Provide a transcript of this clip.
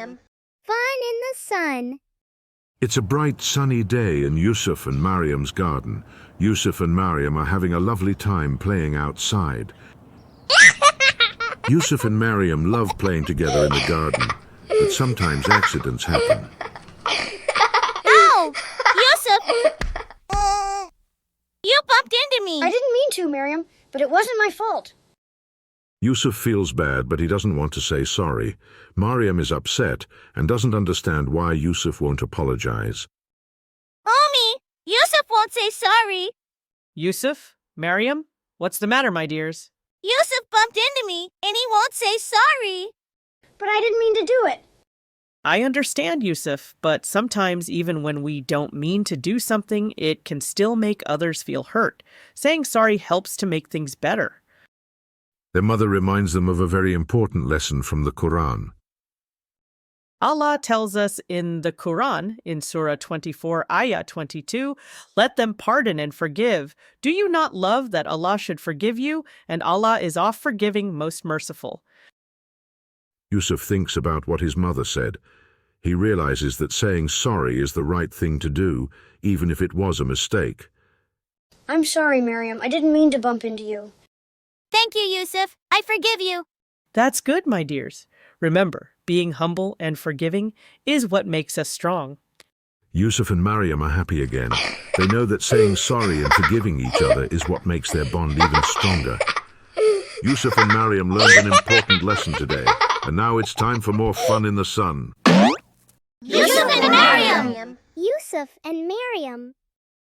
Maryam. Fun in the sun. It's a bright, sunny day in Yusuf and Maryam's garden. Yusuf and Maryam are having a lovely time playing outside. Yusuf and Maryam love playing together in the garden, but sometimes accidents happen. Ow! Yusuf! You bumped into me! I didn't mean to, Maryam, but it wasn't my fault. Yusuf feels bad, but he doesn't want to say sorry. Maryam is upset and doesn't understand why Yusuf won't apologize. Mommy! Yusuf won't say sorry! Yusuf? Maryam? What's the matter, my dears? Yusuf bumped into me, and he won't say sorry! But I didn't mean to do it. I understand, Yusuf, but sometimes even when we don't mean to do something, it can still make others feel hurt. Saying sorry helps to make things better. Their mother reminds them of a very important lesson from the Quran. Allah tells us in the Quran, in Surah 24, Ayah 22, "Let them pardon and forgive. Do you not love that Allah should forgive you? And Allah is oft-forgiving, most merciful." Yusuf thinks about what his mother said. He realizes that saying sorry is the right thing to do, even if it was a mistake. I'm sorry, Maryam. I didn't mean to bump into you. Thank you, Yusuf. I forgive you. That's good, my dears. Remember, being humble and forgiving is what makes us strong. Yusuf and Maryam are happy again. They know that saying sorry and forgiving each other is what makes their bond even stronger. Yusuf and Maryam learned an important lesson today, and now it's time for more fun in the sun. Yusuf and Maryam! Yusuf and Maryam.